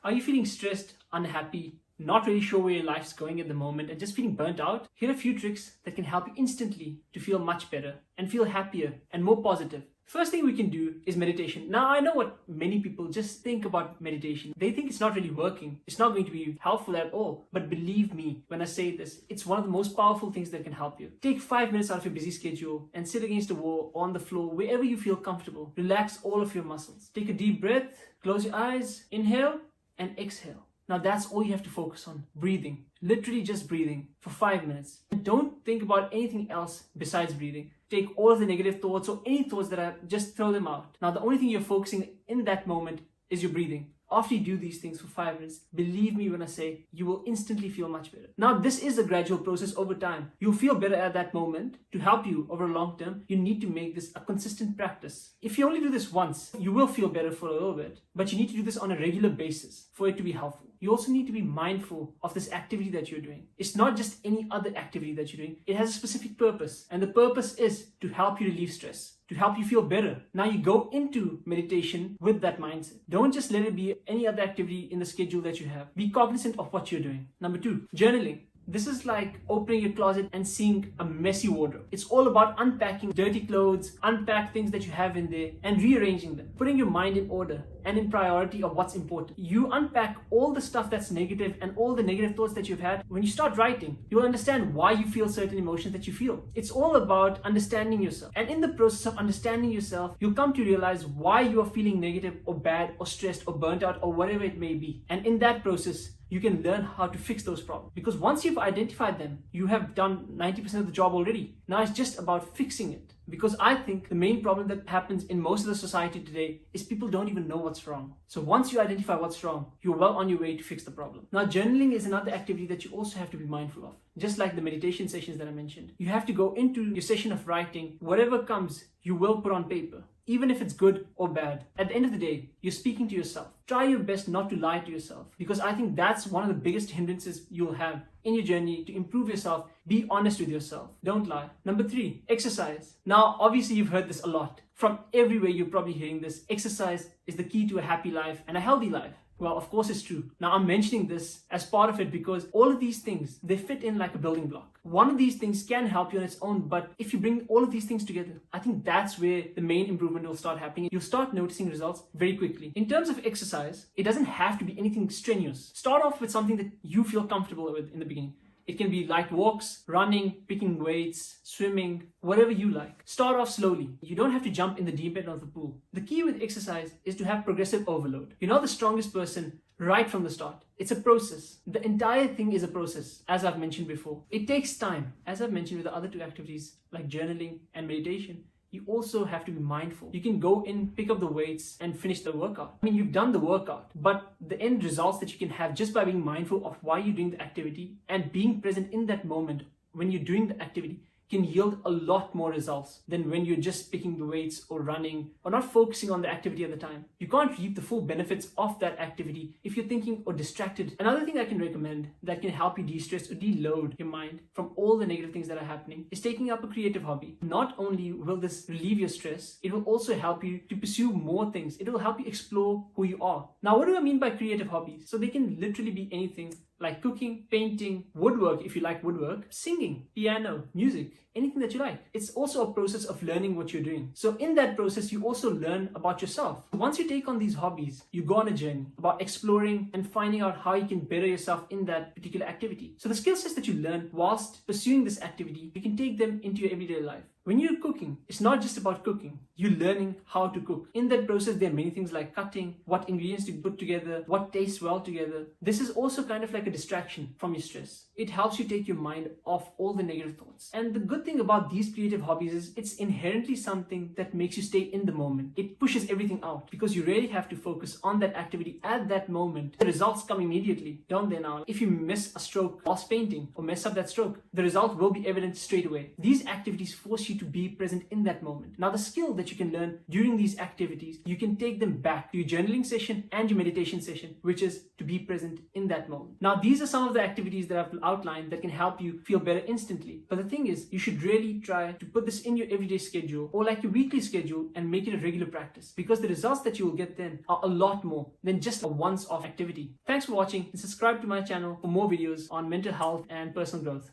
Are you feeling stressed, unhappy, not really sure where your life's going at the moment, and just feeling burnt out? Here are a few tricks that can help you instantly to feel much better and feel happier and more positive. First thing we can do is meditation. Now, I know what many people just think about meditation. They think it's not really working. It's not going to be helpful at all. But believe me when I say this, it's one of the most powerful things that can help you. Take 5 minutes out of your busy schedule and sit against a wall, on the floor, wherever you feel comfortable. Relax all of your muscles. Take a deep breath, close your eyes, inhale and exhale. Now that's all you have to focus on, breathing. Literally just breathing for 5 minutes. And don't think about anything else besides breathing. Take all of the negative thoughts or any thoughts that are, just throw them out. Now the only thing you're focusing in that moment is your breathing. After you do these things for 5 minutes, believe me when I say you will instantly feel much better. Now, this is a gradual process over time. You'll feel better at that moment. To help you over a long term, you need to make this a consistent practice. If you only do this once, you will feel better for a little bit, but you need to do this on a regular basis for it to be helpful. You also need to be mindful of this activity that you're doing. It's not just any other activity that you're doing. It has a specific purpose, and the purpose is to help you relieve stress, to help you feel better. Now you go into meditation with that mindset. Don't just let it be any other activity in the schedule that you have. Be cognizant of what you're doing. Number 2, journaling. This is like opening your closet and seeing a messy wardrobe. It's all about unpacking dirty clothes, unpack things that you have in there and rearranging them, putting your mind in order and in priority of what's important. You unpack all the stuff that's negative and all the negative thoughts that you've had. When you start writing, you'll understand why you feel certain emotions that you feel. It's all about understanding yourself. And in the process of understanding yourself, you'll come to realize why you are feeling negative or bad or stressed or burnt out or whatever it may be. And in that process, you can learn how to fix those problems. Because once you've identified them, you have done 90% of the job already. Now it's just about fixing it. Because I think the main problem that happens in most of the society today is people don't even know what's wrong. So once you identify what's wrong, you're well on your way to fix the problem. Now, journaling is another activity that you also have to be mindful of. Just like the meditation sessions that I mentioned. You have to go into your session of writing. Whatever comes, you will put on paper. Even if it's good or bad. At the end of the day, you're speaking to yourself. Try your best not to lie to yourself, because I think that's one of the biggest hindrances you'll have in your journey to improve yourself. Be honest with yourself. Don't lie. Number 3, exercise. Now, obviously you've heard this a lot. From everywhere you're probably hearing this. Exercise is the key to a happy life and a healthy life. Well, of course it's true. Now I'm mentioning this as part of it because all of these things, they fit in like a building block. One of these things can help you on its own, but if you bring all of these things together, I think that's where the main improvement will start happening. You'll start noticing results very quickly. In terms of exercise, it doesn't have to be anything strenuous. Start off with something that you feel comfortable with in the beginning. It can be light walks, running, picking weights, swimming, whatever you like. Start off slowly. You don't have to jump in the deep end of the pool. The key with exercise is to have progressive overload. You're not the strongest person right from the start. It's a process. The entire thing is a process, as I've mentioned before. It takes time. As I've mentioned with the other 2 activities like journaling and meditation, you also have to be mindful. You can go in, pick up the weights and finish the workout. I mean, you've done the workout, but the end results that you can have just by being mindful of why you're doing the activity and being present in that moment when you're doing the activity can yield a lot more results than when you're just picking the weights or running or not focusing on the activity at the time. You can't reap the full benefits of that activity if you're thinking or distracted. Another thing I can recommend that can help you de-stress or deload your mind from all the negative things that are happening is taking up a creative hobby. Not only will this relieve your stress, it will also help you to pursue more things. It will help you explore who you are. Now, what do I mean by creative hobbies? So they can literally be anything like cooking, painting, woodwork if you like woodwork, singing, piano, music, anything that you like. It's also a process of learning what you're doing. So in that process, you also learn about yourself. Once you take on these hobbies, you go on a journey about exploring and finding out how you can better yourself in that particular activity. So the skill sets that you learn whilst pursuing this activity, you can take them into your everyday life. When you're cooking, it's not just about cooking. You're learning how to cook. In that process, there are many things like cutting, what ingredients to put together, what tastes well together. This is also kind of like a distraction from your stress. It helps you take your mind off all the negative thoughts. And the good thing about these creative hobbies is it's inherently something that makes you stay in the moment. It pushes everything out because you really have to focus on that activity at that moment. The results come immediately, don't they now? If you miss a stroke whilst painting or mess up that stroke, the result will be evident straight away. These activities force you to be present in that moment. Now, the skill that you can learn during these activities, you can take them back to your journaling session and your meditation session, which is to be present in that moment. Now, these are some of the activities that I've outlined that can help you feel better instantly. But the thing is, you should really try to put this in your everyday schedule or like your weekly schedule and make it a regular practice, because the results that you will get then are a lot more than just a once-off activity. Thanks for watching and subscribe to my channel for more videos on mental health and personal growth.